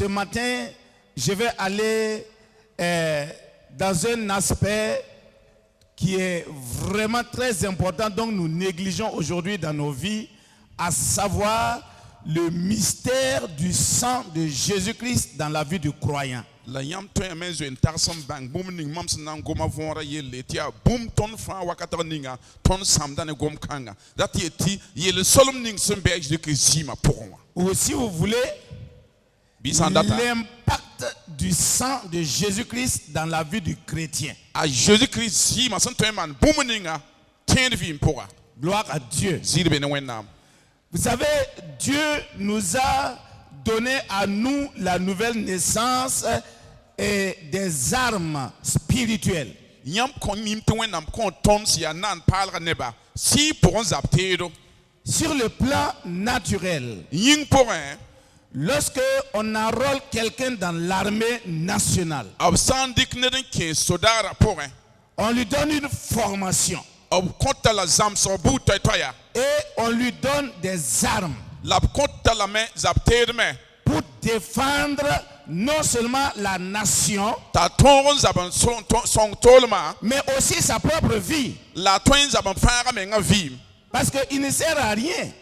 ce matin, je vais aller dans un aspect qui est vraiment très important, donc nous négligeons aujourd'hui dans nos vies, à savoir le mystère du sang de Jésus-Christ dans la vie du croyant. La yam to ya menzo en tarsam bang bum ning mam san goma vonra yele tia bum ton fa wakata ninga ton samda ne gom kanga that yeti yele solom ning sembe de Christ pour moi. Ou si vous voulez, l'impact du sang de Jésus-Christ dans la vie du chrétien. À Jésus-Christ si ma san to man bum ninga ten vie pour. Gloire à Dieu. Vous savez, Dieu nous a donné à nous la nouvelle naissance et des armes spirituelles. Sur le plan naturel, lorsque on enrôle quelqu'un dans l'armée nationale, on lui donne une formation et on lui donne des armes pour défendre non seulement la nation, mais aussi sa propre vie. Parce qu'il ne sert à rien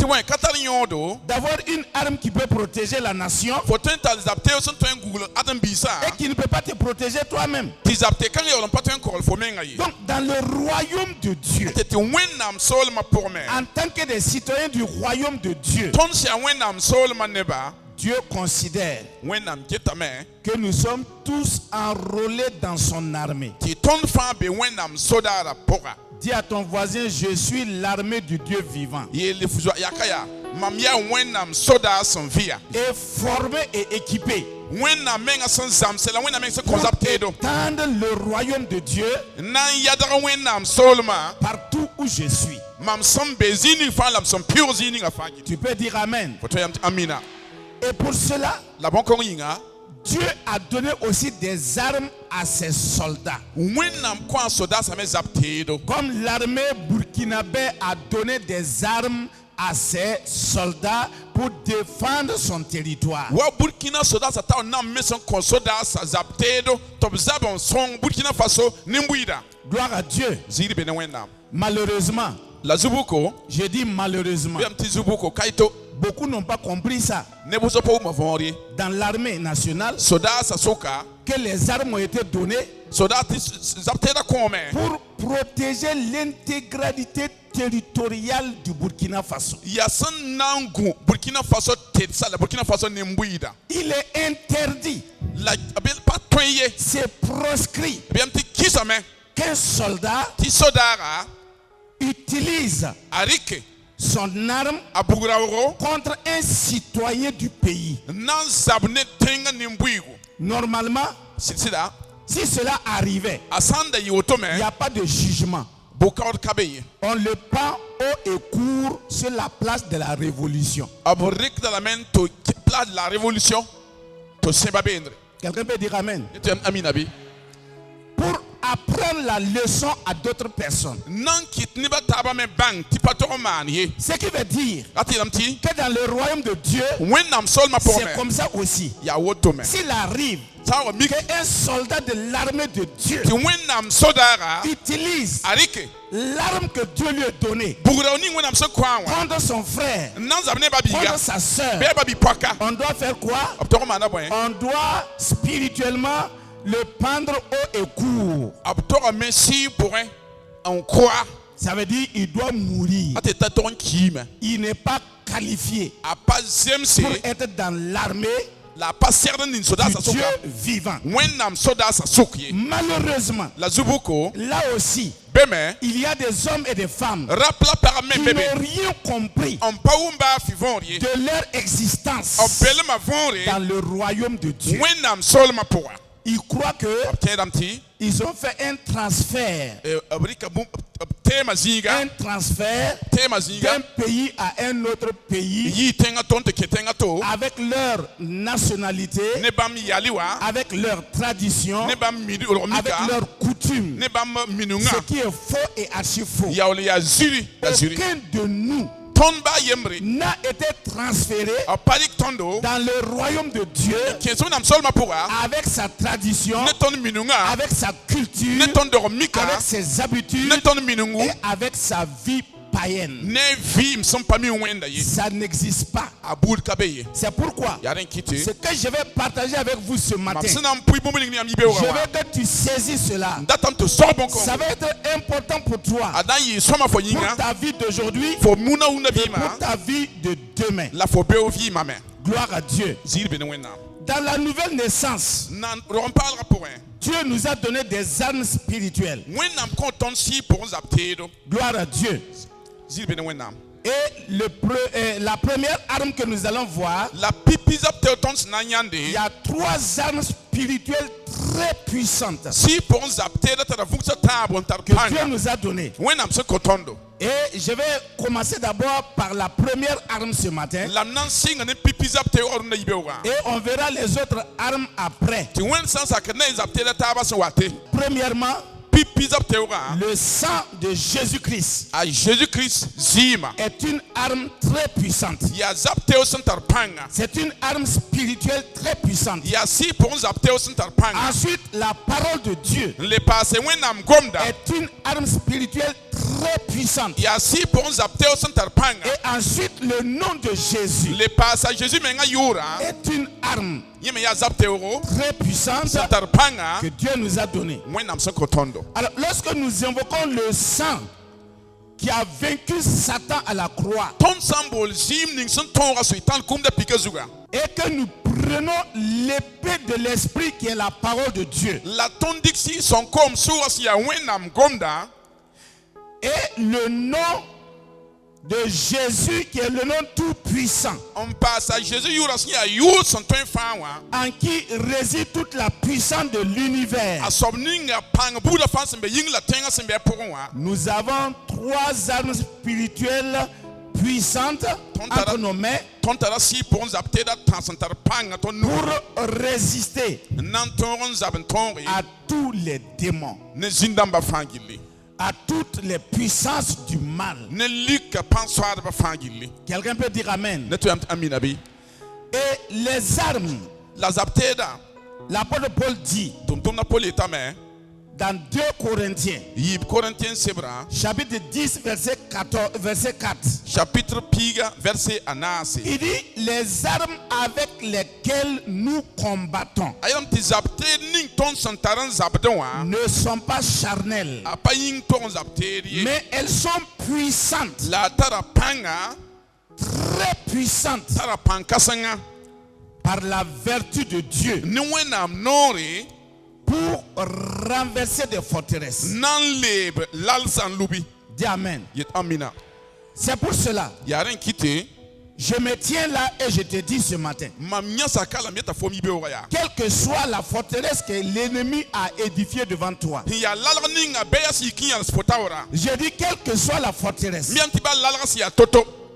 d'avoir une arme qui peut protéger la nation et qui ne peut pas te protéger toi-même. Donc dans le royaume de Dieu, en tant que des citoyens du royaume de Dieu, Dieu considère que nous sommes tous enrôlés dans son armée. Dis à ton voisin, je suis l'armée du Dieu vivant. Et formé et équipé pour étendre le royaume de Dieu partout où je suis. Tu peux dire Amen. Et pour cela, Dieu a donné aussi des armes à ses soldats. Comme l'armée burkinabé a donné des armes à ses soldats pour défendre son territoire. Gloire à Dieu. Malheureusement, je dis malheureusement, beaucoup n'ont pas compris ça. Dans l'armée nationale, que les armes ont été données pour protéger l'intégralité territoriale du Burkina Faso. Il est interdit, c'est proscrit qu'un soldat utilise son arme contre un citoyen du pays. Normalement, si cela arrivait, il n'y a pas de jugement. On le prend haut et court sur la place de la Révolution. Quelqu'un peut dire Amen. Pour apprendre la leçon à d'autres personnes. Ce qui veut dire que dans le royaume de Dieu, c'est comme ça aussi. S'il arrive qu'un soldat de l'armée de Dieu utilise l'arme que Dieu lui a donnée contre son frère, contre sa soeur, on doit faire quoi? On doit spirituellement le pendre haut et court. Ça veut dire qu'il doit mourir. Il n'est pas qualifié pour être dans l'armée du Dieu vivant. Malheureusement, là aussi, il y a des hommes et des femmes qui n'ont rien compris de leur existence dans le royaume de Dieu. Ils croient qu'ils ont fait un transfert d'un pays à un autre pays avec leur nationalité, avec leur tradition, avec leurs coutumes. Ce qui est faux et archi faux. Aucun de nous n'a été transféré dans le royaume de Dieu avec sa tradition, avec sa culture, avec ses habitudes et avec sa vie païenne. Ça n'existe pas. C'est pourquoi ce que je vais partager avec vous ce matin, je veux que tu saisisses cela. Ça va être important pour toi, pour ta vie d'aujourd'hui et pour ta vie de demain. Gloire à Dieu. Dans la nouvelle naissance, Dieu nous a donné des armes spirituelles. Gloire à Dieu. Et la première arme que nous allons voir, il y a 3 armes spirituelles très puissantes que Dieu nous a données. Et je vais commencer d'abord par la première arme ce matin. Et on verra les autres armes après. Premièrement, le sang de Jésus-Christ est une arme très puissante. C'est une arme spirituelle très puissante. Ensuite, la parole de Dieu est une arme spirituelle très puissante. Et ensuite, le nom de Jésus est une arme très puissante que Dieu nous a donnée. Alors, lorsque nous invoquons le sang qui a vaincu Satan à la croix, et que nous prenons l'épée de l'esprit qui est la parole de Dieu, et le nom de Jésus qui est le nom tout puissant, en qui réside toute la puissance de l'univers. Nous avons 3 armes spirituelles puissantes entre nos mains pour résister à tous les démons, à toutes les puissances du mal. Quelqu'un peut dire Amen. Et les armes, l'apôtre Paul dit dans 2 Corinthiens, chapitre 10, verset 4. Il dit les armes avec lesquelles nous combattons ne sont pas charnelles, mais elles sont puissantes, très puissantes, par la vertu de Dieu, pour renverser des forteresses. Dis Amen. C'est pour cela, je me tiens là et je te dis ce matin, quelle que soit la forteresse que l'ennemi a édifiée devant toi, je dis quelle que soit la forteresse,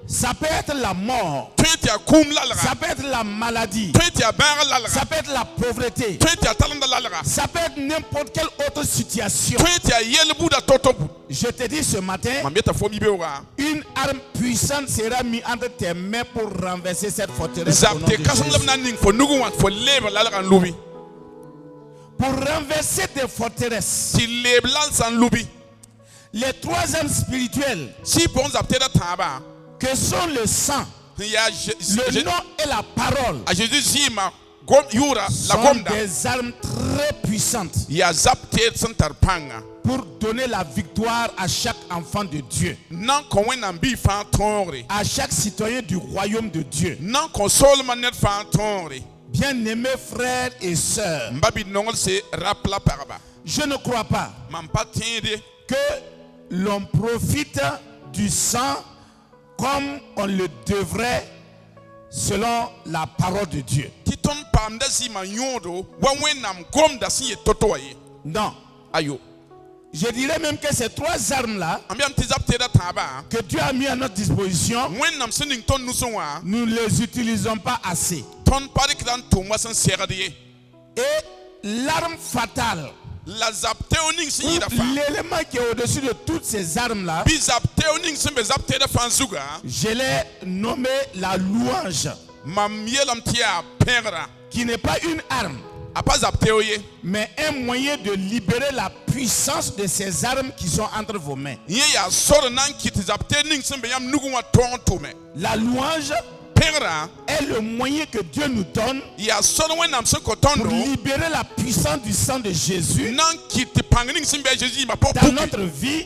ça peut être la mort, ça peut être la maladie, ça peut être la pauvreté, ça peut être n'importe quelle autre situation. Je te dis ce matin, une arme puissante sera mise entre tes mains pour renverser cette forteresse au nom de Jésus. Pour renverser des forteresses, les 3 armes spirituelles que sont le sang, le nom et la parole, sont des armes très puissantes pour donner la victoire à chaque enfant de Dieu, à chaque citoyen du royaume de Dieu. Bien-aimés frères et sœurs, je ne crois pas que l'on profite du sang comme on le devrait selon la parole de Dieu. Non. Je dirais même que ces 3 armes-là que Dieu a mis à notre disposition, nous ne les utilisons pas assez. Et l'arme fatale l'élément qui est au-dessus de toutes ces armes-là, je l'ai nommé la louange, qui n'est pas une arme, mais un moyen de libérer la puissance de ces armes qui sont entre vos mains. La louange est le moyen que Dieu nous donne pour libérer la puissance du sang de Jésus dans notre vie,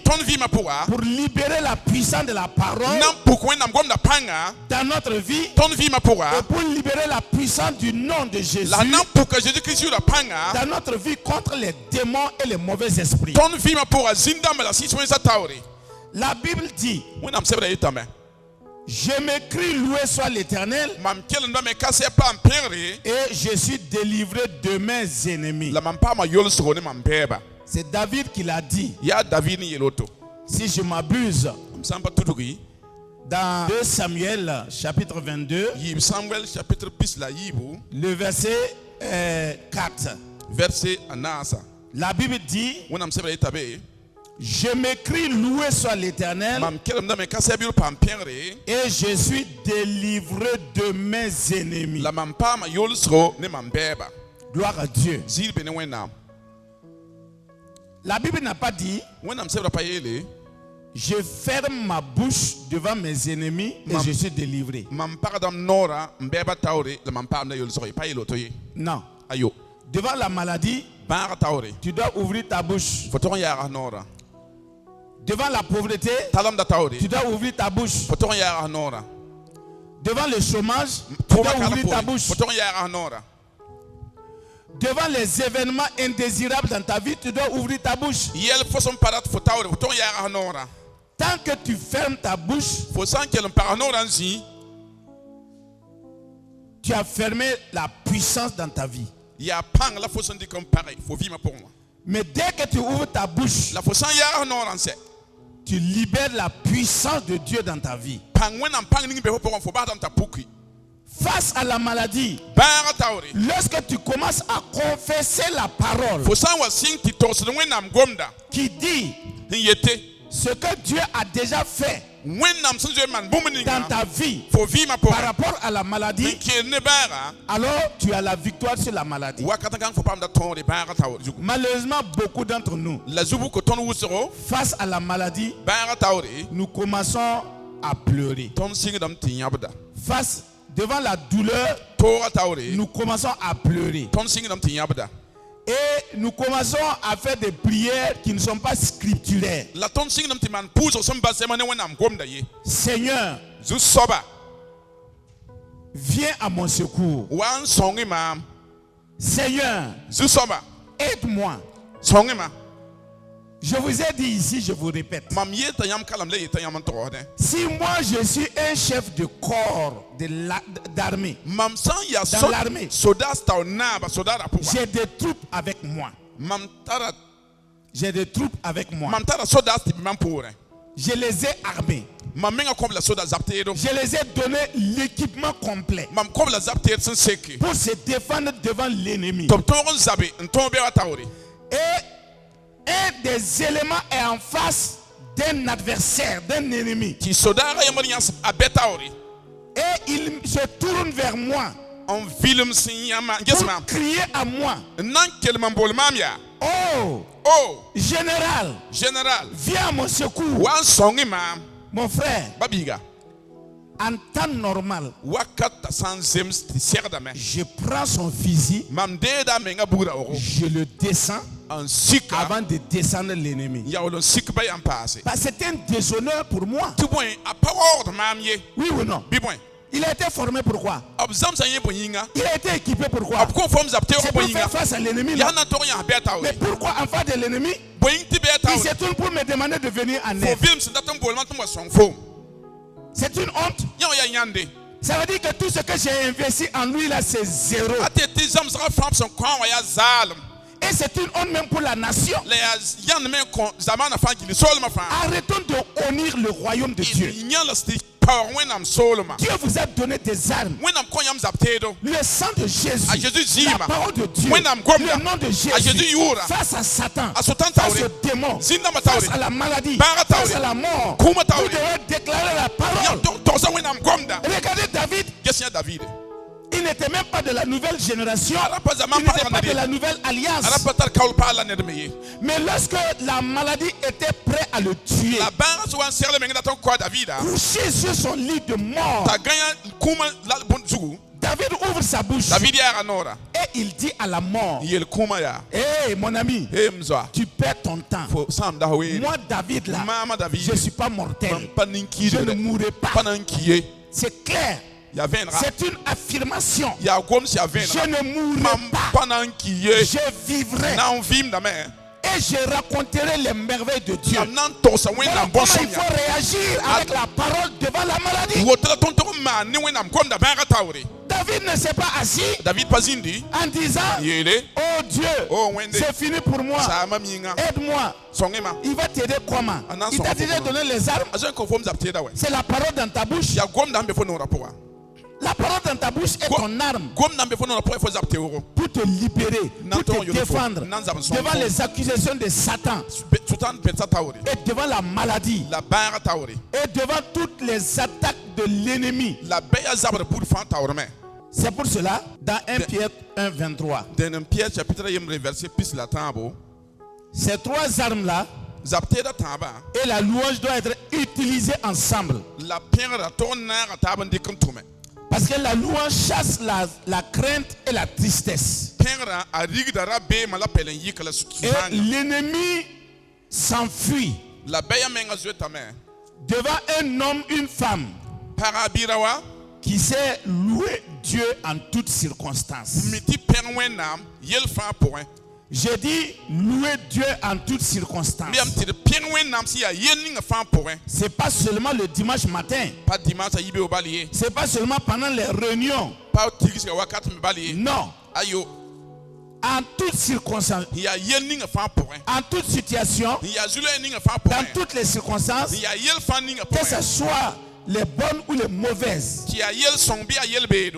pour libérer la puissance de la parole dans notre vie, et pour libérer la puissance du nom de Jésus dans notre vie contre les démons et les mauvais esprits. La Bible dit: je m'écris, loué soit l'Éternel, et je suis délivré de mes ennemis. C'est David qui l'a dit. Si je m'abuse, dans 2 Samuel chapitre 22, le verset 4, la Bible dit: je m'écris, loué soit l'Éternel, et je suis délivré de mes ennemis. Gloire à Dieu. La Bible n'a pas dit: je ferme ma bouche devant mes ennemis et je suis délivré. Non. Devant la maladie, tu dois ouvrir ta bouche. Devant la pauvreté, tu dois ouvrir ta bouche. Devant le chômage, tu dois ouvrir ta bouche. Devant les événements indésirables dans ta vie, tu dois ouvrir ta bouche. Tant que tu fermes ta bouche, tu as fermé la puissance dans ta vie. Mais dès que tu ouvres ta bouche, tu libères la puissance de Dieu dans ta vie. Face à la maladie, lorsque tu commences à confesser la parole qui dit ce que Dieu a déjà fait dans ta vie par rapport à la maladie, alors tu as la victoire sur la maladie. Malheureusement, beaucoup d'entre nous, face à la maladie, nous commençons à pleurer. Face devant la douleur, nous commençons à pleurer. Et nous commençons à faire des prières qui ne sont pas scripturaires. Seigneur, viens à mon secours. Seigneur, aide-moi. Je vous ai dit ici, je vous répète. Si moi je suis un chef de corps d'armée, dans l'armée, j'ai des troupes avec moi. J'ai des troupes avec moi. Je les ai armés. Je les ai donné l'équipement complet pour se défendre devant l'ennemi. Et un des éléments est en face d'un adversaire, d'un ennemi. Et il se tourne vers moi pour crier à moi: oh, général, viens à mon secours. Mon frère, en temps normal, je prends son fusil, je le descends avant de descendre l'ennemi. C'est un déshonneur pour moi. Oui ou non? Il a été formé pour quoi? Il a été équipé pour quoi? C'est pour faire face à l'ennemi. Mais pourquoi en face de l'ennemi, il se tourne pour me demander de venir en aide? C'est une honte. Ça veut dire que tout ce que j'ai investi en lui là, c'est zéro. Et c'est une honte même pour la nation. Arrêtons de honnir le royaume de Dieu. Dieu vous a donné des armes. Le sang de Jésus, la parole de Dieu, le nom de Jésus, face à Satan, face au démon, face à la maladie, face à la mort. Vous devez déclarer la parole. Regardez David. Il n'était même pas de la nouvelle génération. Il n'était pas de la nouvelle alliance. Mais lorsque la maladie était prête à le tuer, couché sur son lit de mort, David ouvre sa bouche et il dit à la mort: hey, mon ami, tu perds ton temps. Moi, David, là, je ne suis pas mortel. Je ne mourrai pas. C'est clair. C'est une affirmation. Je ne mourrai pas. Je vivrai. Et je raconterai les merveilles de Dieu. Voilà comment il faut réagir avec la parole devant la maladie. David ne s'est pas assis en disant: oh Dieu, c'est fini pour moi. Aide-moi. Il va t'aider comment? Il t'a déjà donné les armes. C'est la parole dans ta bouche. La parole dans ta bouche est ton arme pour te libérer, pour te défendre devant les accusations de Satan et devant la maladie et devant toutes les attaques de l'ennemi. C'est pour cela, dans 1 Pierre 1, 23, ces trois armes-là et la louange doivent être utilisées ensemble. Parce que la louange chasse la crainte et la tristesse. Et l'ennemi s'enfuit devant un homme, une femme qui sait louer Dieu en toutes circonstances. J'ai dit louer Dieu en toutes circonstances. C'est pas seulement le dimanche matin. C'est pas seulement pendant les réunions. Non. En toutes circonstances. En toute situation. Dans toutes les circonstances. Que ce soit les bonnes ou les mauvaises.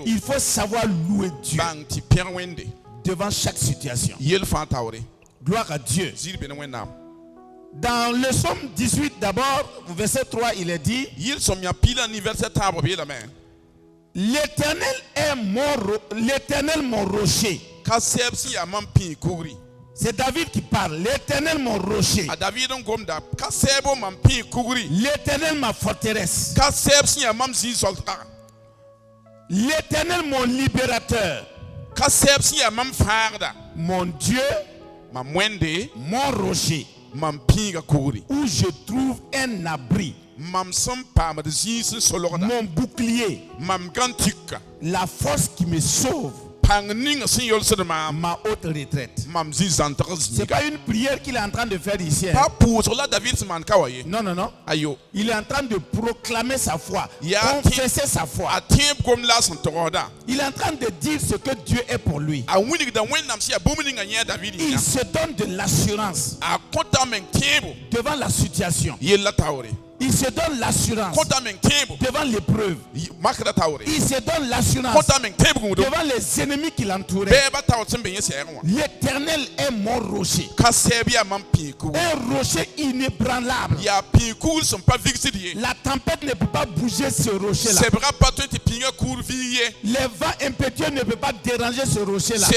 Il faut savoir louer Dieu devant chaque situation. Gloire à Dieu. Dans le psaume 18 d'abord, verset 3, il est dit: L'Éternel mon rocher. C'est David qui parle. L'Éternel mon rocher. L'Éternel ma forteresse. L'Éternel mon libérateur. Mon Dieu, mon rocher, où je trouve un abri, mon bouclier, la force qui me sauve, ma haute retraite. C'est pas une prière qu'il est en train de faire ici. Non, non, non. Il est en train de proclamer sa foi, confesser sa foi. Il est en train de dire ce que Dieu est pour lui. Il se donne de l'assurance devant la situation. Il se donne l'assurance devant l'épreuve. Il se donne l'assurance devant les ennemis qui l'entouraient. L'Éternel est mon rocher. Un rocher inébranlable. La tempête ne peut pas bouger ce rocher-là. Les vents impétueux ne peuvent pas déranger ce rocher-là.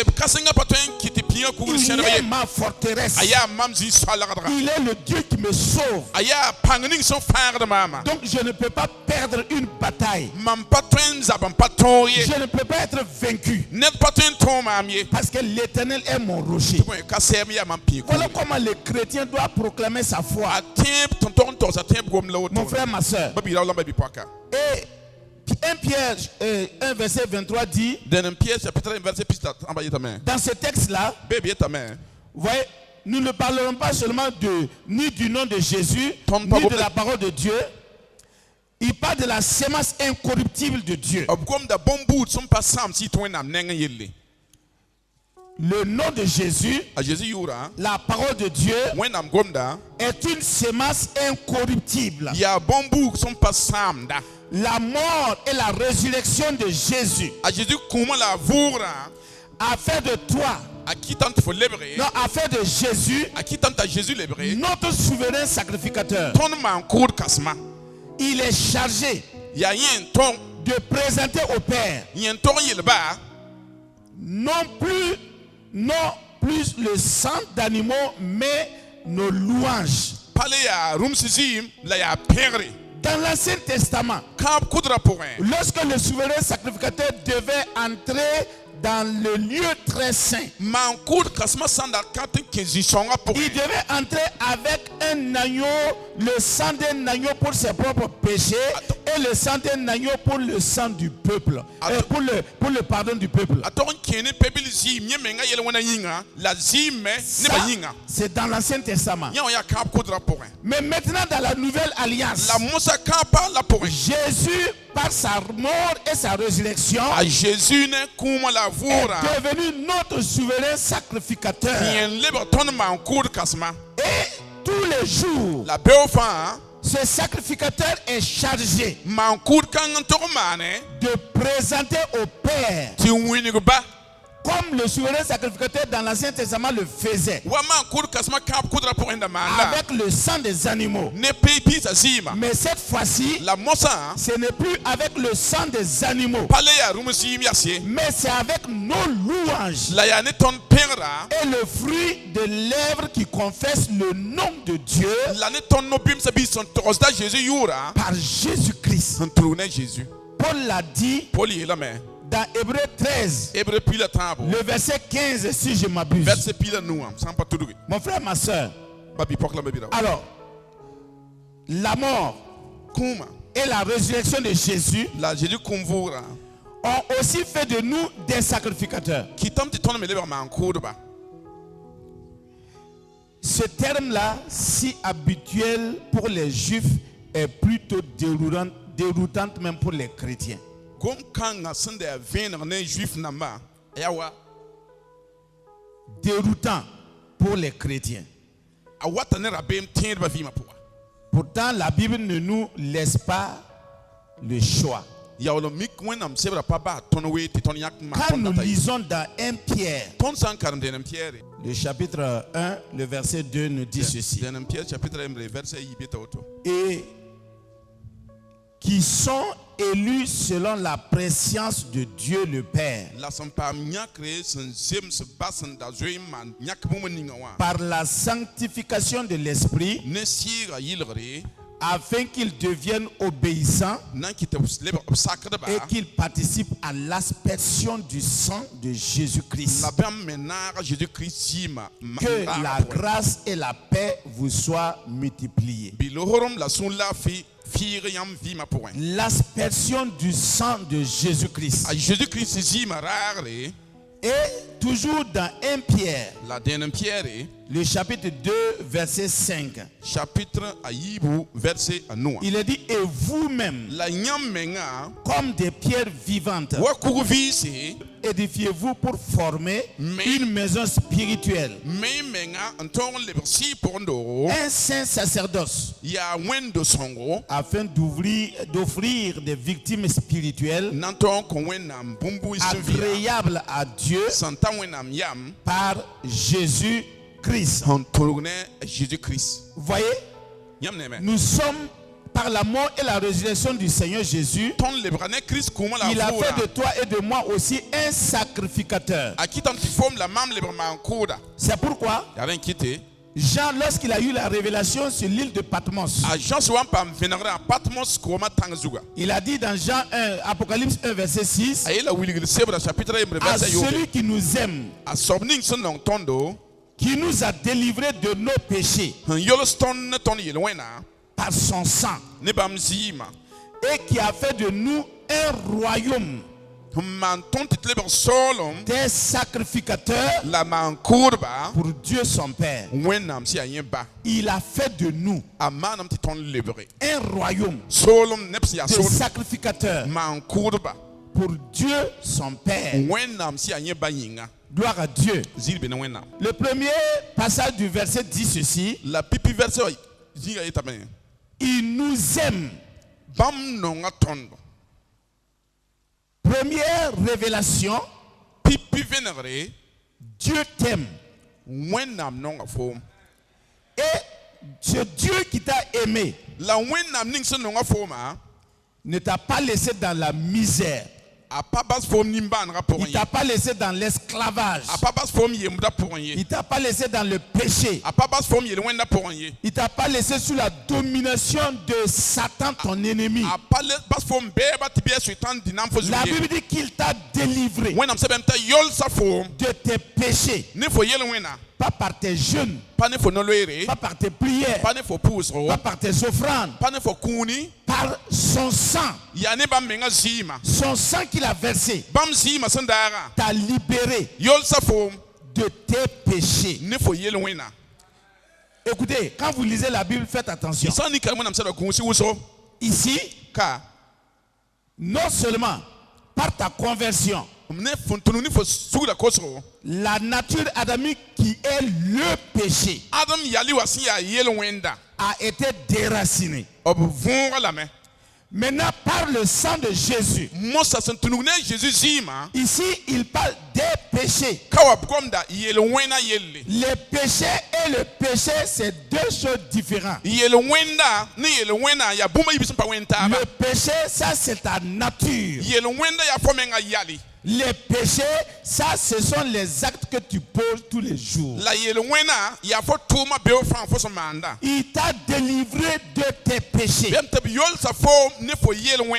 Il est ma forteresse. Il est le Dieu qui me sauve. Donc je ne peux pas perdre une bataille. Je ne peux pas être vaincu. Parce que l'Éternel est mon rocher. Voilà comment le chrétien doit proclamer sa foi. Mon frère, ma soeur. Et 1 Pierre 1 verset 23 dit, dans ce texte-là, vous voyez, nous ne parlerons pas seulement ni du nom de Jésus, ni de la parole de Dieu. Il parle de la sémence incorruptible de Dieu. Le nom de Jésus, la parole de Dieu, est une semence incorruptible. La mort et la résurrection de Jésus a fait de toi, non, a fait de Jésus notre souverain sacrificateur. Il est chargé de présenter au Père non plus le sang d'animaux, mais nos louanges. Dans l'Ancien Testament, lorsque le souverain sacrificateur devait entrer dans le lieu très saint, il devait entrer avec un agneau, le sang d'un agneau pour ses propres péchés et le sang d'un agneau pour le sang du peuple, pour le pardon du peuple. C'est dans l'Ancien Testament. Mais maintenant dans la Nouvelle Alliance, Jésus, par sa mort et sa résurrection, est devenu notre souverain sacrificateur. Et tous les jours, ce sacrificateur est chargé de présenter au Père, comme le souverain sacrificateur dans l'Ancien Testament le faisait, avec le sang des animaux. Mais cette fois-ci, ce n'est plus avec le sang des animaux, mais c'est avec nos louanges et le fruit de lèvres qui confessent le nom de Dieu par Jésus-Christ. Paul l'a dit dans Hébreux 13, le verset 15, si je m'abuse. Mon frère, ma soeur, alors, la mort et la résurrection de Jésus ont aussi fait de nous des sacrificateurs. Ce terme-là, si habituel pour les Juifs, est plutôt déroutant même pour les chrétiens. Déroutant pour les chrétiens. Pourtant, la Bible ne nous laisse pas le choix. Quand nous lisons dans 1 Pierre, le chapitre 1, le verset 2 nous dit ceci. Et qui sont élus selon la préscience de Dieu le Père, par la sanctification de l'Esprit, afin qu'ils deviennent obéissants et qu'ils participent à l'aspersion du sang de Jésus-Christ. Que la grâce et la paix vous soient multipliées. L'aspersion du sang de Jésus-Christ. Et toujours dans 1 Pierre, le chapitre 2, verset 5. Il est dit, et vous-même, comme des pierres vivantes, édifiez-vous pour former une maison spirituelle, un saint sacerdoce, afin d'offrir des victimes spirituelles agréables à Dieu par Jésus-Christ. Voyez, nous sommes par la mort et la résurrection du Seigneur Jésus. Il a fait de toi et de moi aussi un sacrificateur. C'est pourquoi Jean, lorsqu'il a eu la révélation sur l'île de Patmos, il a dit dans Jean 1, Apocalypse 1, verset 6, à celui qui nous aime, qui nous a délivrés de nos péchés par son sang, et qui a fait de nous un royaume, des sacrificateurs pour Dieu son Père. Il a fait de nous un royaume, des sacrificateurs pour Dieu son Père. Gloire à Dieu. Le premier passage du verset dit ceci. Il nous aime. Première révélation. Dieu t'aime. Et c'est Dieu qui t'a aimé. Ne t'a pas laissé dans la misère. Il ne t'a pas laissé dans l'esclavage. Il ne t'a pas laissé dans le péché. Il ne t'a pas laissé sous la domination de Satan, ton ennemi. La Bible dit qu'il t'a délivré de tes péchés. Pas par tes jeûnes, pas par tes prières, pas par tes offrandes, par son sang. Son sang qu'il a versé t'a libéré de tes péchés. Écoutez, quand vous lisez la Bible, faites attention. Ici, non seulement par ta conversion, la nature adamique qui est le péché a été déracinée. Maintenant, par le sang de Jésus, ici, il parle des péchés. Les péchés et le péché, c'est deux choses différentes. Le péché, ça, c'est ta nature. Les péchés, ça, ce sont les actes que tu poses tous les jours. Il t'a délivré de tes péchés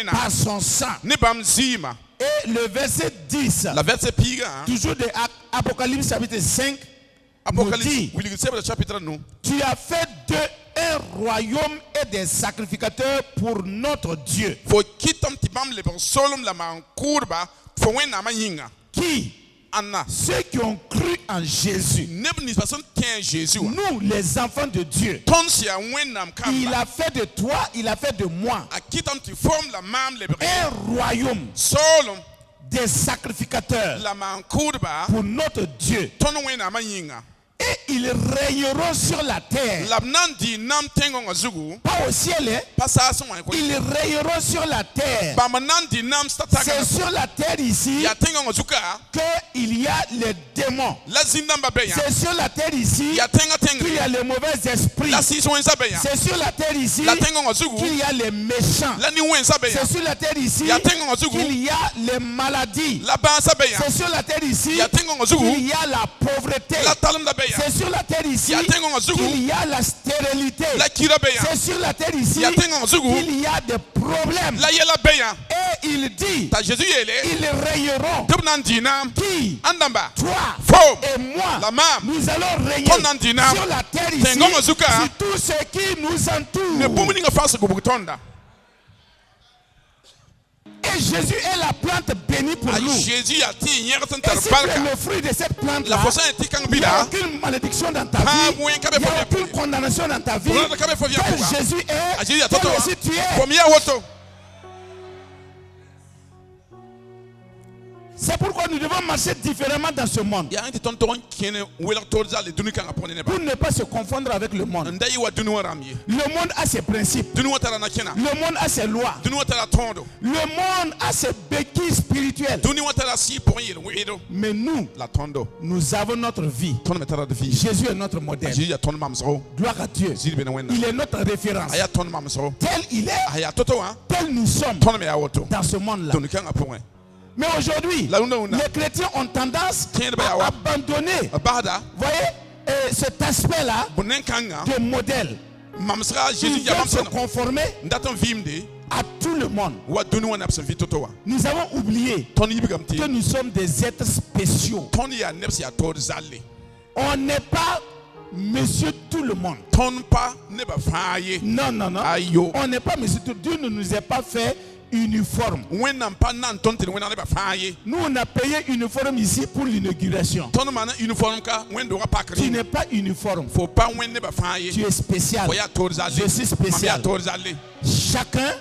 par son sang. Et le verset 10, toujours de Apocalypse chapitre 5, nous dit, tu as fait d'eux un royaume et des sacrificateurs pour notre Dieu. Qui? Ceux qui ont cru en Jésus. Nous, les enfants de Dieu. Il a fait de toi, il a fait de moi un royaume des sacrificateurs pour notre Dieu. Et ils régneront sur la terre. Pas au ciel, hein? Ils régneront sur la terre. C'est sur la terre ici qu'il y a les démons. C'est sur la terre ici qu'il y a les mauvais esprits. C'est sur la terre ici qu'il y a les méchants. C'est sur la terre ici qu'il y a les maladies. C'est sur la terre ici qu'il y a la pauvreté. C'est sur la terre ici qu'il y a la stérilité. C'est sur la terre ici qu'il y a des problèmes. Et il dit, ils régneront. Qui? Toi et moi, nous allons régner sur la terre ici, sur tout ce qui nous entoure. Et Jésus est la plante bénie pour nous. Et si tu es le fruit de cette plante-là, il n'y a aucune malédiction dans ta vie. Il n'y a aucune condamnation dans ta vie. Tel Jésus est, tel aussi tu es. C'est pourquoi nous devons marcher différemment dans ce monde. Pour ne pas se confondre avec le monde. Le monde a ses principes. Le monde a ses lois. Le monde a ses béquilles spirituelles. Mais nous avons notre vie. Jésus est notre modèle. Gloire à Dieu. Il est notre référence. Tel il est, tel nous sommes dans ce monde-là. Mais aujourd'hui, les chrétiens ont tendance à abandonner, voyez, cet aspect-là de modèle. Ils veulent se conformer à tout le monde. Nous avons oublié que nous sommes des êtres spéciaux. On n'est pas monsieur tout le monde. Non, non, non. On n'est pas monsieur tout. Dieu ne nous a pas fait uniforme. Nous on a payé uniforme ici pour l'inauguration. Tu n'es pas uniforme. Tu es spécial. Je suis spécial. Chacun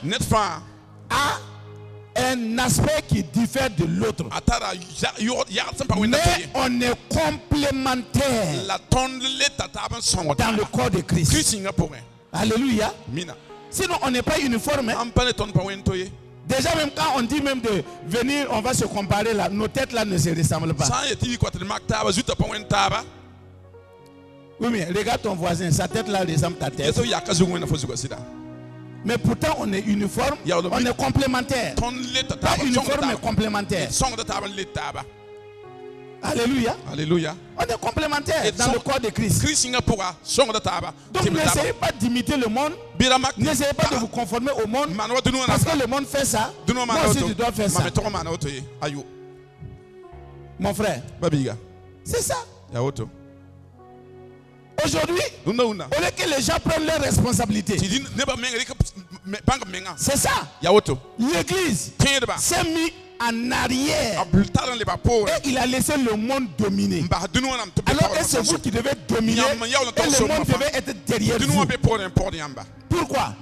a un aspect qui diffère de l'autre. Mais on est complémentaires dans le corps de Christ. Alléluia. Sinon, on n'est pas uniforme. Hein? Déjà, même quand on dit même de venir, on va se comparer là, nos têtes là ne se ressemblent pas. Oui, mais regarde ton voisin, sa tête là ressemble à ta tête. Mais pourtant, on est uniforme, on est complémentaire. Pas uniforme, mais complémentaire. Alléluia. Alléluia. On est complémentaires dans le corps de Christ. Donc n'essayez pas d'imiter le monde. N'essayez pas de vous conformer au monde. Parce que le monde fait ça. Moi aussi je dois faire ça. Mon frère. C'est ça. Aujourd'hui, au lieu que les gens prennent leurs responsabilités, c'est ça. L'église s'est mise en arrière et il a laissé le monde dominer. Alors que c'est vous qui devez dominer et le monde devait être derrière vous. Pourquoi?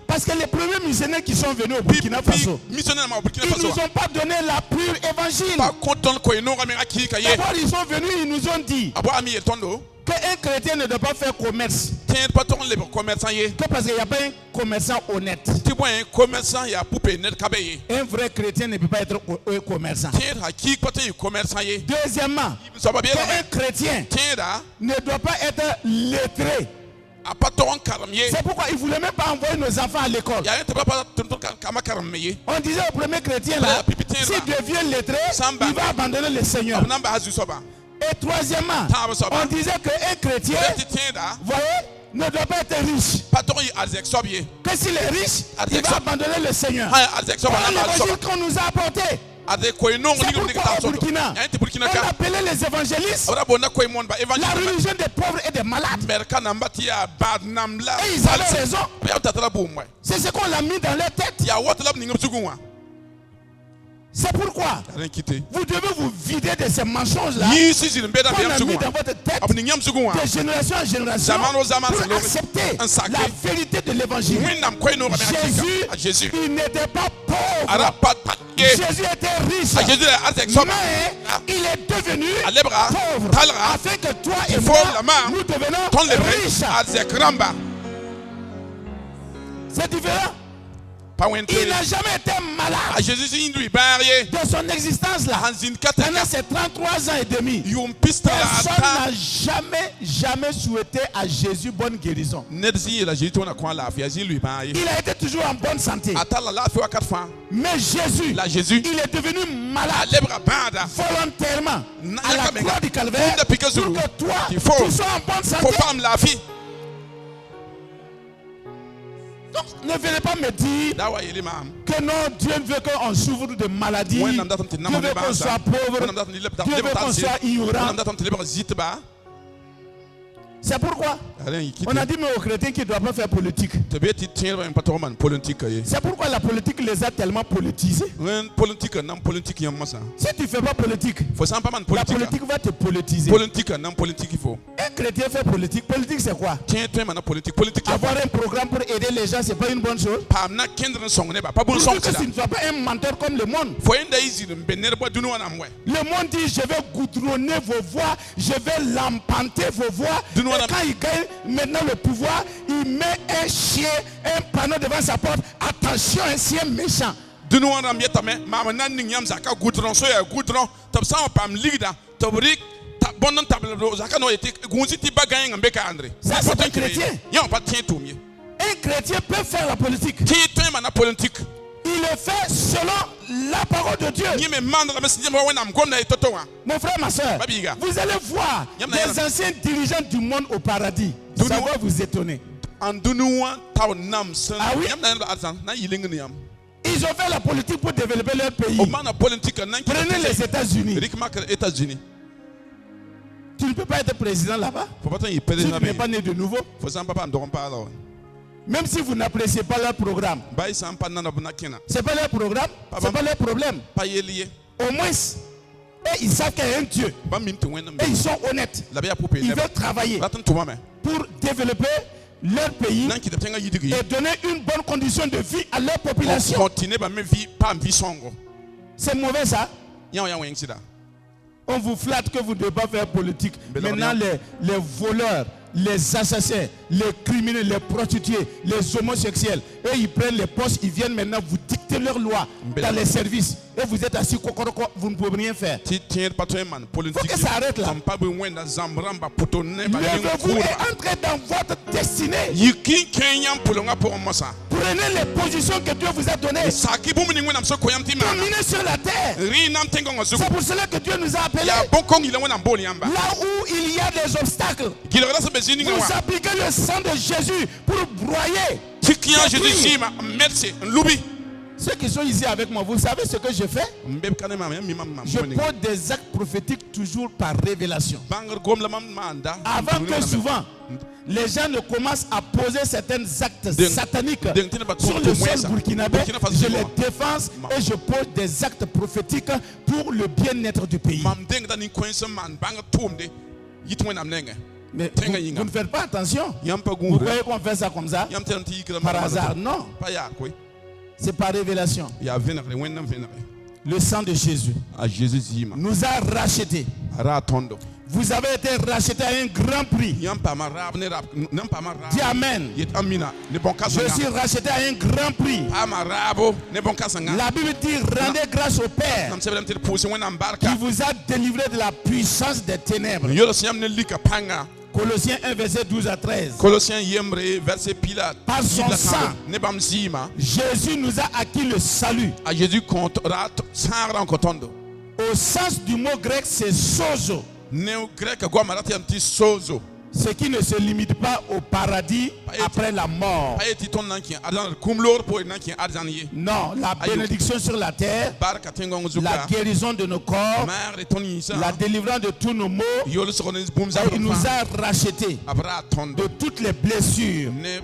Parce que les premiers missionnaires qui sont venus au Burkina Faso, ils ne nous ont pas donné la pure évangile. D'abord ils sont venus, ils nous ont dit qu'un chrétien ne doit pas faire commerce. Que parce qu'il n'y a pas un commerçant honnête. Un vrai chrétien ne peut pas être commerçant. Deuxièmement, qu'un chrétien ne doit pas être lettré. C'est pourquoi ils ne voulaient même pas envoyer nos enfants à l'école. On disait au premier chrétien là, s'il devient lettré, il va abandonner le Seigneur. Et troisièmement, on disait qu'un chrétien, voyez, ne doit pas être riche. Que s'il est riche, il va abandonner le Seigneur. Voilà l'évangile qu'on nous a apporté. C'est pourquoi au Burkina, on appelait les évangélistes la religion des pauvres et des malades. Et ils avaient raison. C'est ce qu'on a mis dans leur tête. C'est pourquoi vous devez vous vider de ces mensonges-là qu'on a mis dans votre tête de génération en génération pour accepter la vérité de l'évangile. Jésus, il n'était pas pauvre. Jésus était riche. Mais il est devenu pauvre afin que toi et moi, nous devenons riches. C'est différent. Il n'a jamais été malade de son existence là. Pendant ces 33 ans et demi, personne n'a jamais souhaité à Jésus bonne guérison. Il a été toujours en bonne santé. Mais Jésus, il est devenu malade volontairement à la croix du Calvaire pour que toi, tu sois en bonne santé. Donc, ne venez pas me dire que non, Dieu veut qu'on souffre de maladies, Dieu veut qu'on soit pauvre, Dieu veut qu'on soit ignorant. C'est pourquoi on a dit mais aux chrétiens qu'ils ne doivent pas faire politique. C'est pourquoi la politique les a tellement politisés. Si tu ne fais pas politique, la politique va te politiser. Un chrétien fait politique. Politique c'est quoi? Avoir un programme pour aider les gens, c'est pas une bonne chose. Pour que tu ne sois pas un menteur comme le monde. Le monde dit je vais goudronner vos voix, je vais lampanter vos voix. Et quand il gagne maintenant le pouvoir, il met un chien, un panneau devant sa porte. Attention, un chien méchant. Ça c'est un chrétien. Un chrétien peut faire la politique. Il le fait selon la parole de Dieu. Mon frère, ma soeur, vous allez voir les anciens dirigeants du monde au paradis. Ça va vous étonner. Ah oui? Ils ont fait la politique pour développer leur pays. Prenez les États-Unis. Tu ne peux pas être président là-bas. Si tu n'es pas né de nouveau. Même si vous n'appréciez pas leur programme, c'est pas leur programme, c'est pas leur problème. Au moins, ils savent qu'il y a un Dieu. Et ils sont honnêtes. Ils veulent travailler pour développer leur pays et donner une bonne condition de vie à leur population. C'est mauvais ça. On vous flatte que vous ne devez pas faire politique. Maintenant, les voleurs, les assassins, les criminels, les prostituées, les homosexuels, eux, ils prennent les postes, ils viennent maintenant vous dicter leurs lois dans les services. Et vous êtes assis, vous ne pouvez rien faire. Il faut que ça arrête là. Levez-vous et entrez dans votre destinée. Prenez les positions que Dieu vous a données. Dominez sur la terre. C'est pour cela que Dieu nous a appelés. Là où il y a des obstacles, vous appliquez le sang de Jésus pour broyer. Ceux qui sont ici avec moi, vous savez ce que je fais? Je pose des actes prophétiques toujours par révélation. Avant que souvent les gens ne commencent à poser certains actes sataniques sur le sol burkinabé, je les défends et je pose des actes prophétiques pour le bien-être du pays. Mais vous ne faites pas attention. Vous voyez qu'on fait ça comme ça par hasard? Non. C'est par révélation. Le sang de Jésus nous a rachetés. Vous avez été rachetés à un grand prix. Dis Amen. Je suis racheté à un grand prix. La Bible dit rendez grâce au Père qui vous a délivré de la puissance des ténèbres. Colossiens 1 verset 12 à 13. Par son sang, Jésus nous a acquis le salut. Au sens du mot grec, c'est sozo. Ce qui ne se limite pas au paradis après la mort. Non, la bénédiction sur la terre, la guérison de nos corps, la délivrance de tous nos maux. Il nous a rachetés de toutes les blessures, de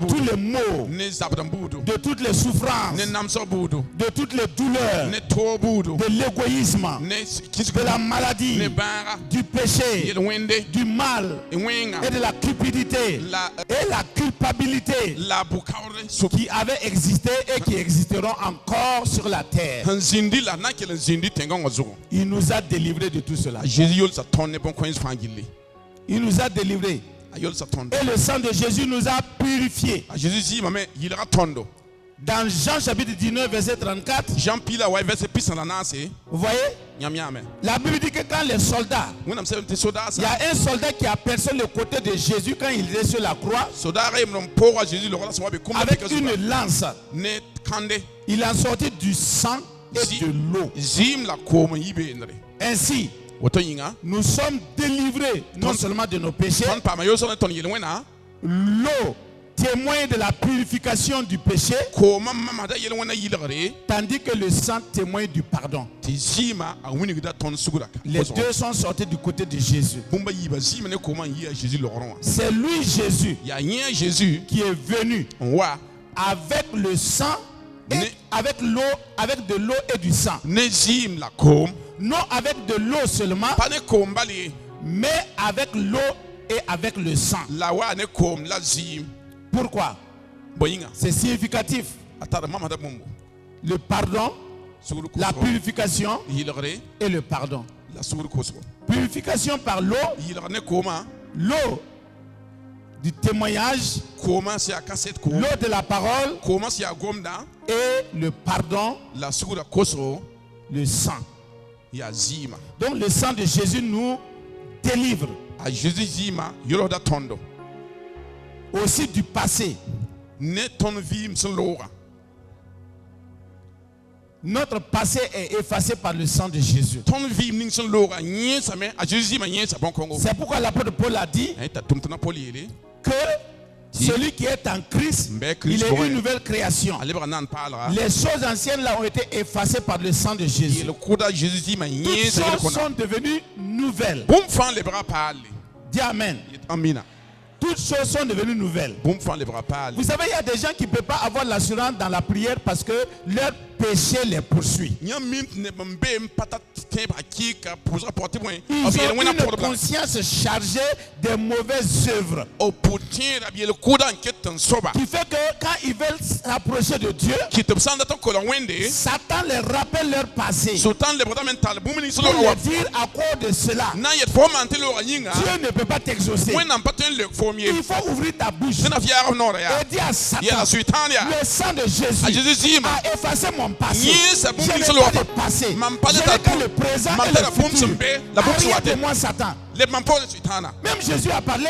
tous les maux, de toutes les souffrances, de toutes les douleurs, de l'égoïsme, de la maladie, du péché, du mal et de la cupidité et la culpabilité qui avaient existé et qui existeront encore sur la terre. Il nous a délivrés de tout cela. Il nous a délivrés. Et le sang de Jésus nous a purifiés. Dans Jean chapitre 19 verset 34, vous voyez, la Bible dit que quand les soldats, il y a un soldat qui a percé le côté de Jésus quand il est sur la croix avec une lance. Il a sorti du sang et de l'eau. Ainsi, nous sommes délivrés non seulement de nos péchés, l'eau témoin de la purification du péché, tandis que le sang témoin du pardon. Les deux sont sortis du côté de Jésus. C'est lui Jésus qui est venu avec le sang et avec l'eau, avec de l'eau et du sang. Non avec de l'eau seulement, mais avec l'eau et avec le sang. Pourquoi? C'est significatif. Le pardon, la purification et le pardon. Purification par l'eau, l'eau du témoignage, l'eau de la parole et le pardon, le sang. Donc le sang de Jésus nous délivre aussi du passé. Notre passé est effacé par le sang de Jésus. C'est pourquoi l'apôtre Paul a dit que celui qui est en Christ, il est une nouvelle création. Les choses anciennes là ont été effacées par le sang de Jésus. Toutes choses sont devenues nouvelles. Dis Amen. Toutes choses sont devenues nouvelles. Vous savez, il y a des gens qui ne peuvent pas avoir l'assurance dans la prière parce que leur péché les poursuit. Ils ont une conscience chargée de mauvaises œuvres. Qui fait que quand ils veulent s'approcher de Dieu, Satan les rappelle leur passé. Pour leur dire à cause de cela, Dieu ne peut pas t'exaucer. Il faut ouvrir ta bouche et dire à Satan, le sang de Jésus a effacé mon passé. Je n'ai pas de passé. Je n'ai que le présent et le futur. Arrête de moi, Satan. Même Jésus a parlé.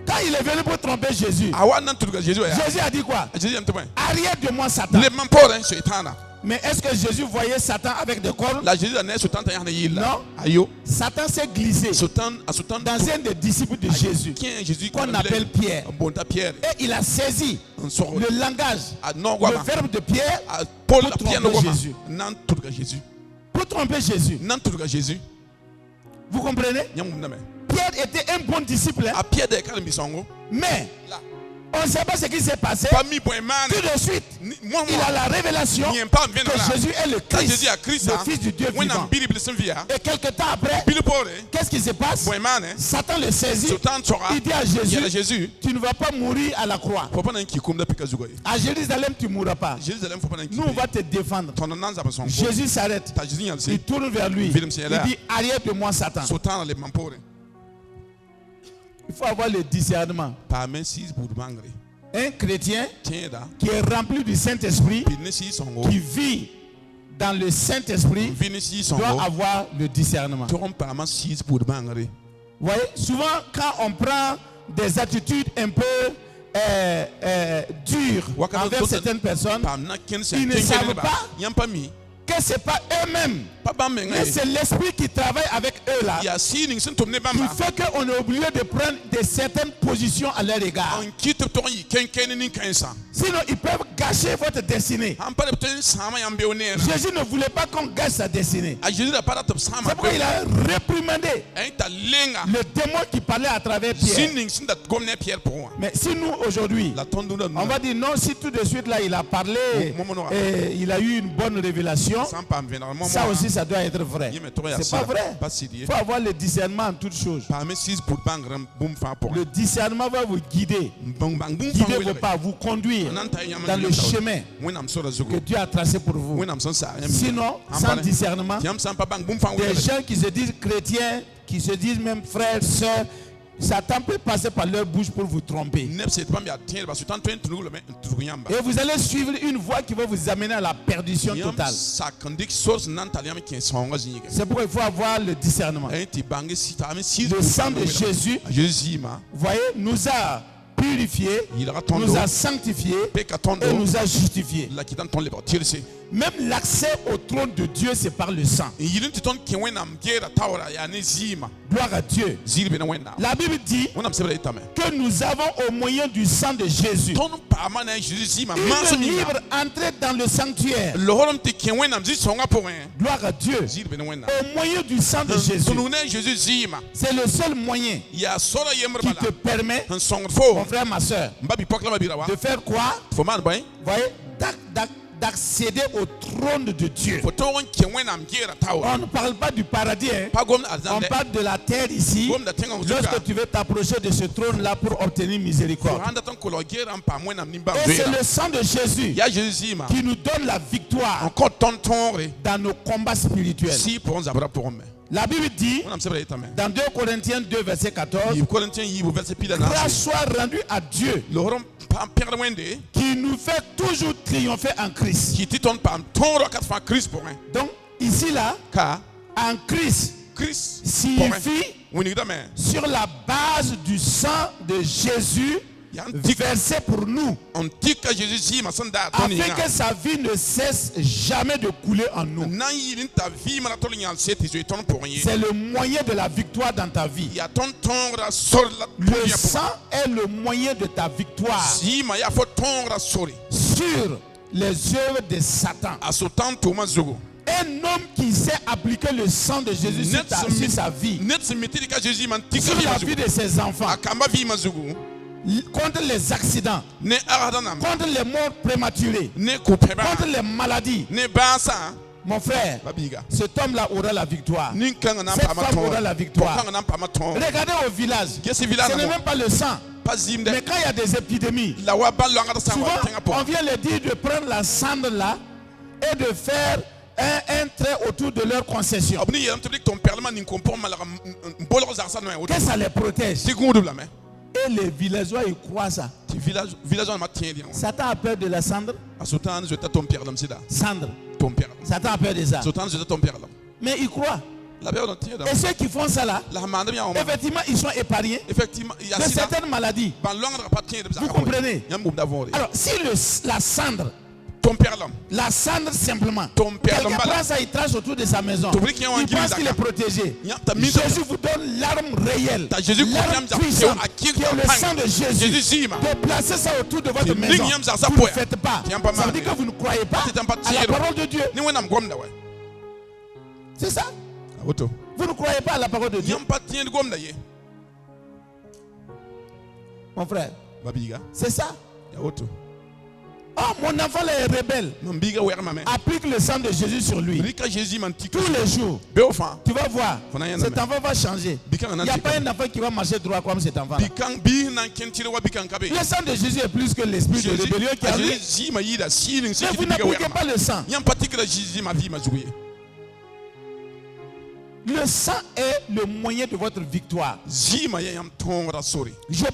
Quand il est venu pour tromper Jésus, Jésus a dit quoi? Arrière de moi, Satan. Mais est-ce que Jésus voyait Satan avec des cornes? Non. Satan s'est glissé dans un des disciples de Jésus qu'on appelle Pierre. Et il a saisi le langage, le verbe de Pierre pour tromper Jésus. Pour tromper Jésus. Vous comprenez? Pierre était un bon disciple. Mais on ne sait pas ce qui s'est passé. Tout de suite, il a la révélation que Jésus est le Christ, le Fils du Dieu vivant. Et quelque temps après, qu'est-ce qui se passe? Satan le saisit. Il dit à Jésus, tu ne vas pas mourir à la croix. À Jérusalem, tu ne mourras pas. Nous, on va te défendre. Jésus s'arrête. Il tourne vers lui. Il dit, arrière de moi, Satan. Il faut avoir le discernement. Un chrétien qui est rempli du Saint-Esprit, qui vit dans le Saint-Esprit, doit avoir le discernement. Vous voyez, souvent quand on prend des attitudes un peu dures envers certaines personnes, ils ne savent pas que ce n'est pas eux-mêmes, mais c'est l'esprit qui travaille avec eux là, qui fait qu'on est obligé de prendre certaines positions à leur égard. Sinon ils peuvent gâcher votre destinée. Jésus ne voulait pas qu'on gâche sa destinée. C'est pourquoi il a réprimandé le démon qui parlait à travers Pierre. Mais si nous aujourd'hui, on va dire non, si tout de suite là il a parlé et il a eu une bonne révélation, ça aussi ça doit être vrai. C'est pas vrai. Il faut avoir le discernement en toutes choses. Le discernement va vous guider. Guider vos pas, vous conduire dans le chemin que Dieu a tracé pour vous. Sinon, sans discernement, des gens qui se disent chrétiens, qui se disent même frères, sœurs, Satan peut passer par leur bouche pour vous tromper. Et vous allez suivre une voie qui va vous amener à la perdition totale. C'est pourquoi il faut avoir le discernement. Le sang de Jésus, vous voyez, nous a purifiés, nous a sanctifiés et nous a justifiés. Même l'accès au trône de Dieu, c'est par le sang. Gloire à Dieu. La Bible dit que nous avons au moyen du sang de Jésus une libre entrée dans le sanctuaire. Gloire à Dieu. Au moyen du sang de Jésus. C'est le seul moyen qui te permet, mon frère, ma soeur, de faire quoi? Vous voyez, d'accéder au trône de Dieu. On ne parle pas du paradis, hein? On parle de la terre ici. Lorsque tu veux t'approcher de ce trône là pour obtenir miséricorde. Et c'est le sang de Jésus qui nous donne la victoire dans nos combats spirituels. La Bible dit dans 2 Corinthiens 2 verset 14, grâce soit rendue à Dieu qui nous fait toujours triompher en Christ. Donc ici là, en Christ signifie sur la base du sang de Jésus versé pour nous, afin que sa vie ne cesse jamais de couler en nous. C'est le moyen de la victoire dans ta vie. Le sang est le moyen de ta victoire sur les œuvres de Satan. Un homme qui sait appliquer le sang de Jésus sur sa vie, sur la vie de ses enfants, contre les accidents, contre les morts prématurées, contre les maladies. Mon frère, cet homme-là aura la victoire. Cette femme aura la victoire. Regardez au village. Ce n'est même pas le sang. Mais quand il y a des épidémies, souvent on vient leur dire de prendre la cendre là et de faire un trait autour de leur concession. Que ça les protège. Et les villageois ils croient ça. Satan a peur de la cendre. Cendre. Satan a peur de ça. Mais il croit. Et ceux qui font ça là, effectivement, ils sont épargnés de certaines maladies. Vous comprenez? Alors, si la cendre, la cendre simplement, quelqu'un prend ça, il trace autour de sa maison, il pense qu'il est protégé. Jésus vous donne l'arme réelle, l'arme puissante, qui est le sang de Jésus. De placer ça autour de votre maison, vous ne le faites pas. Ça veut dire que vous ne croyez pas à la parole de Dieu. C'est ça? Vous ne croyez pas à la parole de Dieu? Mon frère, c'est ça. Oh, mon enfant est rebelle. Applique le sang de Jésus sur lui. Tous les jours. Tu vas voir. Cet enfant va changer. Il n'y a pas un enfant qui va marcher droit comme cet enfant. Le sang de Jésus est plus que l'esprit de rébellion qui a lui. Mais vous n'appliquez pas le sang. Le sang est le moyen de votre victoire. Je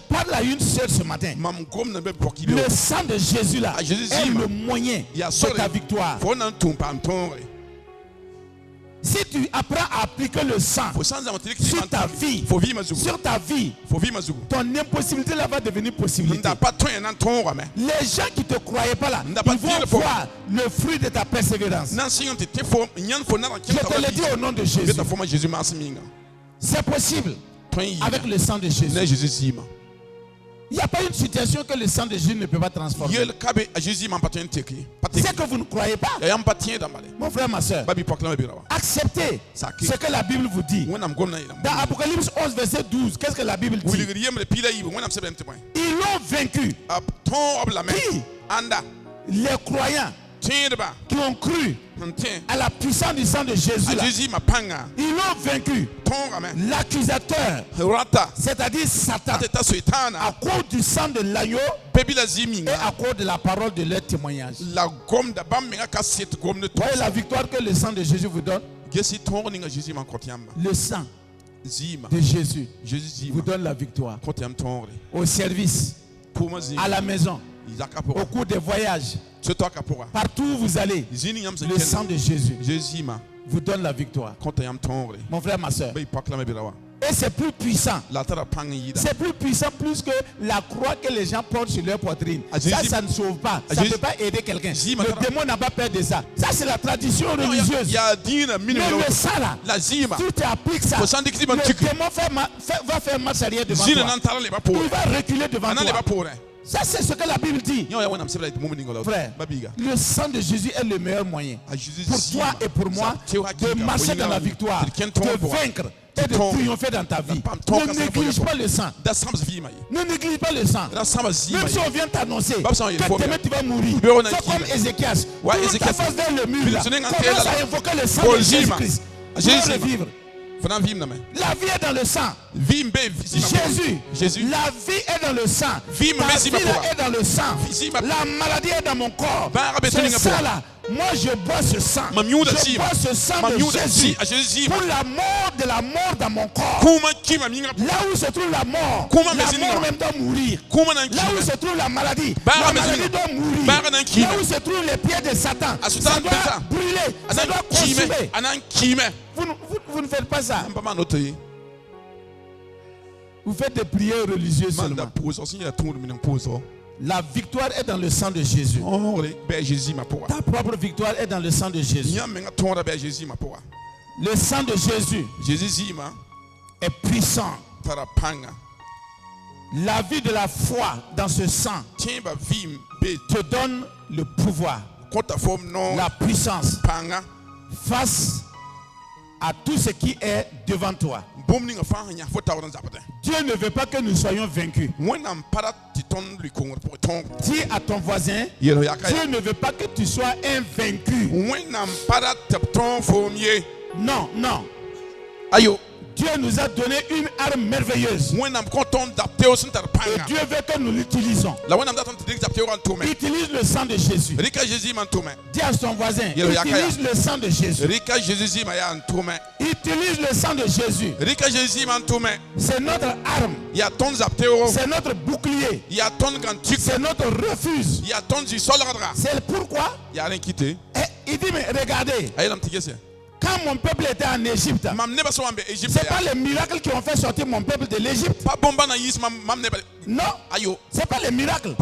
parle à une sœur ce matin. Le sang de Jésus là est le moyen de ta victoire. Si tu apprends à appliquer le sang sur ta vie, ton impossibilité là va devenir possibilité. Les gens qui ne te croyaient pas là, ils vont voir le fruit de ta persévérance. Je te le dis au nom de Jésus. C'est possible avec le sang de Jésus. Il n'y a pas une situation que le sang de Jésus ne peut pas transformer. C'est que vous ne croyez pas. Mon frère, ma soeur, acceptez ce que la Bible vous dit. Dans Apocalypse 11, verset 12, qu'est-ce que la Bible dit? Ils l'ont vaincu. Qui? Les croyants qui ont cru à la puissance du sang de Jésus là, ils l'ont vaincu. L'accusateur, c'est-à-dire Satan, à cause du sang de l'agneau et à cause de la parole de leur témoignage. Voyez la victoire que le sang de Jésus vous donne. Le sang de Jésus vous donne la victoire au service, à la maison, au cours des voyages, partout où vous allez. Le sang de Jésus vous donne la victoire. Mon frère, ma soeur. Et c'est plus puissant. C'est plus puissant plus que la croix que les gens portent sur leur poitrine. Ça ne sauve pas. Ça ne peut pas aider quelqu'un. Le démon n'a pas peur de ça. Ça, c'est la tradition religieuse. Mais le sang là, si tu appliques ça, le démon va faire marche arrière devant toi. Il va reculer devant toi. Ça, c'est ce que la Bible dit. Frère, le sang de Jésus est le meilleur moyen pour toi et pour moi de marcher dans la victoire, de vaincre et de triompher dans ta vie. Ne néglige pas le sang. Ne néglige pas le sang. Même si on vient t'annoncer que demain tu vas mourir, c'est comme Ézéchias. Tourne ta face vers le mur là. Commence à invoquer le sang de Jésus-Christ. Pour revivre. La vie est dans le sang. Jésus. La vie est dans le sang. Ta vie est dans le sang. La maladie est dans mon corps. C'est ça là. Moi je bois ce sang. Je bois ce sang de Jésus pour la mort dans mon corps. Là où se trouve la mort même doit mourir. Là où se trouve la maladie doit mourir. Là où se trouvent les pieds de Satan, ça doit brûler, ça doit consumer. Vous ne faites pas ça. Vous faites des prières religieuses seulement. La victoire est dans le sang de Jésus. Ta propre victoire est dans le sang de Jésus. Le sang de Jésus est puissant. La vie de la foi dans ce sang te donne le pouvoir, la puissance face à tout ce qui est devant toi. Dieu ne veut pas que nous soyons vaincus. Dis à ton voisin, Dieu ne veut pas que tu sois un vaincu. Non, non. Dieu nous a donné une arme merveilleuse. Et Dieu veut que nous l'utilisons. Utilise le sang de Jésus. Dis à son voisin, utilise le sang de Jésus. Utilise le sang de Jésus. C'est notre arme. C'est notre bouclier. C'est notre refuge. C'est pourquoi il dit, mais regardez, quand mon peuple était en Égypte, ce n'est pas les miracles qui ont fait sortir mon peuple de l'Égypte. Non, ce n'est pas les miracles.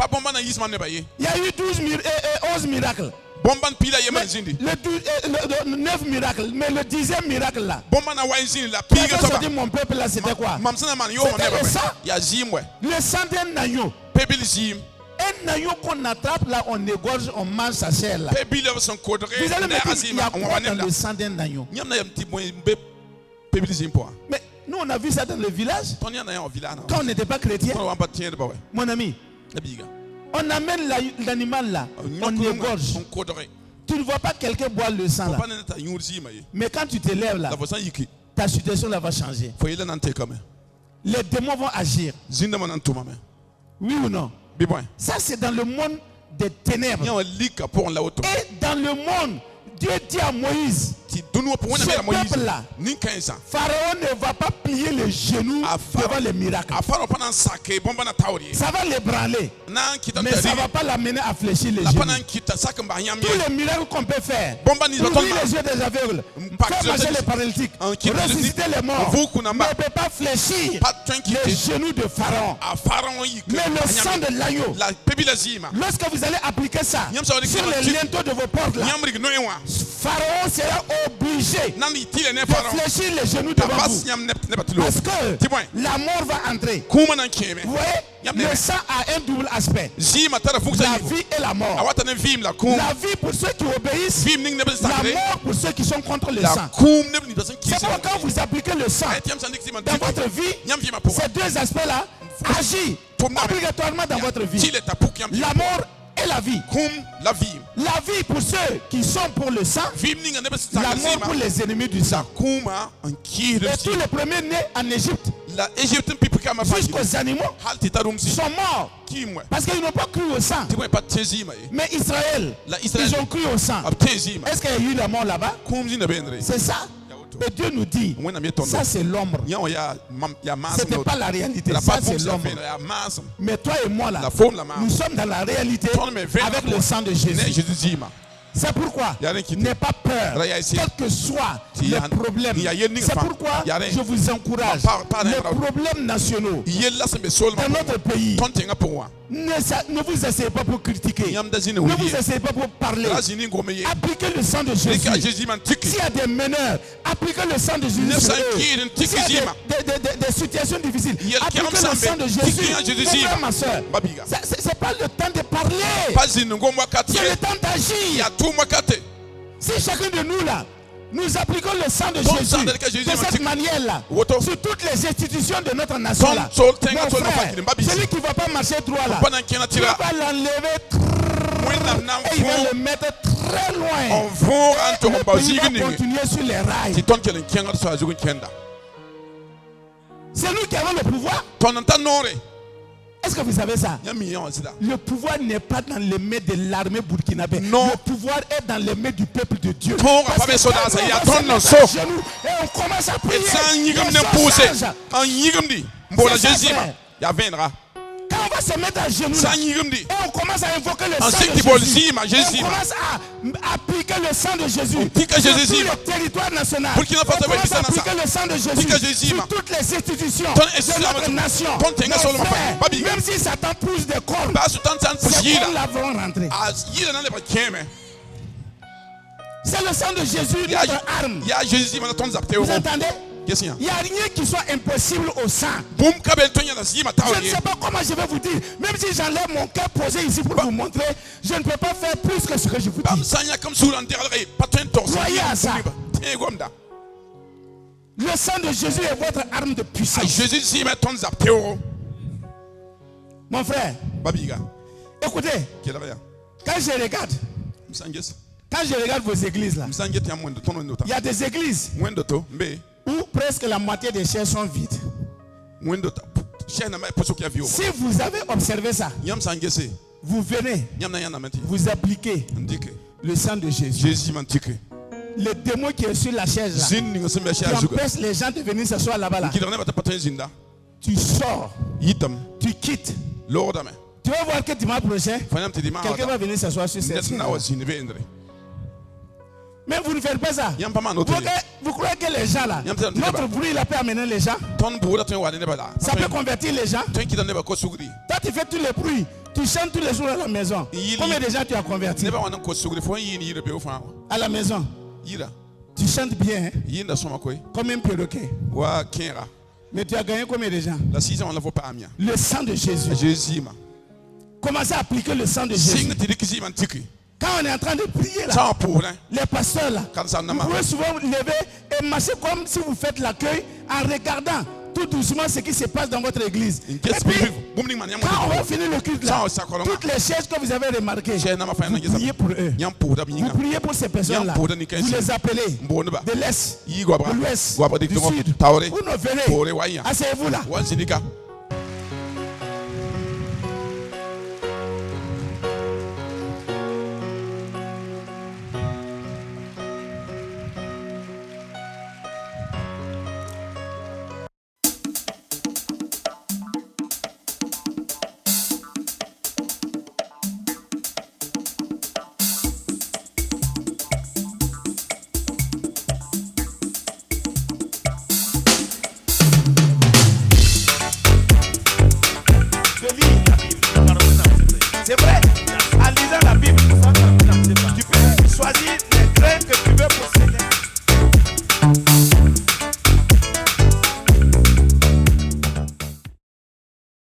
Il y a eu 11 miracles. Le 9 miracles, mais le 10e miracle là, qui a fait sortir mon peuple là, c'était quoi? C'était le sang d'un agneau. Un agneau qu'on attrape là, on égorge, on mange sa chair là. Vous allez me dire, il y a quoi dans le sang d'un agneau? Mais nous on a vu ça dans le village. Quand on n'était pas chrétien. Mon ami, on amène l'animal là, on égorge. Tu ne vois pas quelqu'un boire le sang là. Mais quand tu te lèves là, ta situation là va changer. Les démons vont agir. Oui ou non? Ça c'est dans le monde des ténèbres. Et dans le monde, Dieu dit à Moïse, ce peuple-là, Pharaon ne va pas plier les genoux devant les miracles. Ça va l'ébranler, mais ça ne va pas l'amener à fléchir les genoux. Tous les miracles qu'on peut faire, ouvrir les yeux des aveugles, faire marcher les paralytiques, ressusciter les morts, ne peut pas fléchir les genoux de Pharaon. Mais le sang de l'agneau, lorsque vous allez appliquer ça sur les linteaux de vos portes là, Pharaon sera obligé de fléchir les genoux devant vous. Parce que la mort va entrer. Vous voyez, le sang a un double aspect. La vie et la mort. La vie pour ceux qui obéissent. La mort pour ceux qui sont contre le sang. C'est pourquoi quand vous appliquez le sang dans votre vie, ces deux aspects-là agissent obligatoirement dans votre vie. La mort et la vie. La vie pour ceux qui sont pour le sang. La mort pour les ennemis du sang. Et tous les premiers nés en Égypte, jusqu'aux animaux, sont morts parce qu'ils n'ont pas cru au sang. Mais Israël, ils ont cru au sang. Est-ce qu'il y a eu la mort là-bas? C'est ça. Et Dieu nous dit, ça c'est l'ombre. Ce n'était pas la réalité, ça c'est l'ombre. Mais toi et moi là, nous sommes dans la réalité avec le sang de Jésus. C'est pourquoi n'aie pas peur, quel que soit les problèmes. C'est pourquoi je vous encourage, les problèmes nationaux dans notre pays, ne vous essayez pas pour critiquer, ne vous essayez pas pour parler. Appliquez le sang de Jésus. S'il y a des meneurs, appliquez le sang de Jésus. S'il y a des situations difficiles, appliquez le sang de Jésus. Mon frère, ma soeur, ce n'est pas le temps de parler, c'est le temps d'agir. Si chacun de nous là, nous appliquons le sang de Jésus de cette manière-là, sur toutes les institutions de notre nation là, mon frère, celui qui ne va pas marcher droit là, tu vas l'enlever et il va le mettre très loin. Et le pays va continuer sur les rails. C'est nous qui avons le pouvoir. Est-ce que vous savez ça? Le pouvoir n'est pas dans les mains de l'armée burkinabé. Le pouvoir est dans les mains du peuple de Dieu. Parce que quand on se met à genoux et on commence à prier, quand on va se mettre à genoux là, et on commence à invoquer le sang de Jésus, on commence à appliquer le sang de Jésus sur tout le territoire national, on commence à appliquer le sang de Jésus sur toutes les institutions de notre nation. Nos frères, même si Satan pousse des cornes, ces cornes là vont rentrer. C'est le sang de Jésus notre arme. Vous entendez? Il n'y a rien qui soit impossible au sang. Je ne sais pas comment je vais vous dire. Même si j'enlève mon cœur posé ici pour vous montrer, je ne peux pas faire plus que ce que je vous dis. Croyez à ça. Le sang de Jésus est votre arme de puissance. Jésus si met ton zapteo. Mon frère, Babiga. Écoutez, quand je regarde vos églises là, il y a des églises où presque la moitié des chaises sont vides. Si vous avez observé ça, vous venez, vous appliquez le sang de Jésus. Le démon qui est sur la chaise là, qui empêche les gens de venir s'asseoir là-bas là, tu sors, tu quittes. Tu vas voir que dimanche prochain, quelqu'un va venir s'asseoir sur cette chaise. Mais vous ne faites pas ça. Vous croyez que les gens là, notre bruit là peut amener les gens? Ça peut convertir les gens? Toi tu fais tous les bruits, tu chantes tous les jours à la maison. Combien de gens tu as converti? À la maison. Tu chantes bien, hein? Comme un perroquet. Mais tu as gagné combien de gens? Le sang de Jésus. Commencez à appliquer le sang de Jésus. Quand on est en train de prier là, les pasteurs là, vous pouvez souvent vous lever et marcher comme si vous faites l'accueil en regardant tout doucement ce qui se passe dans votre église. Et puis, quand on va finir le culte là, toutes les chaises que vous avez remarquées, vous priez pour eux. Vous priez pour ces personnes là. Vous les appelez de l'Est, de l'Ouest, du Sud. Vous nous venez. Asseyez-vous là.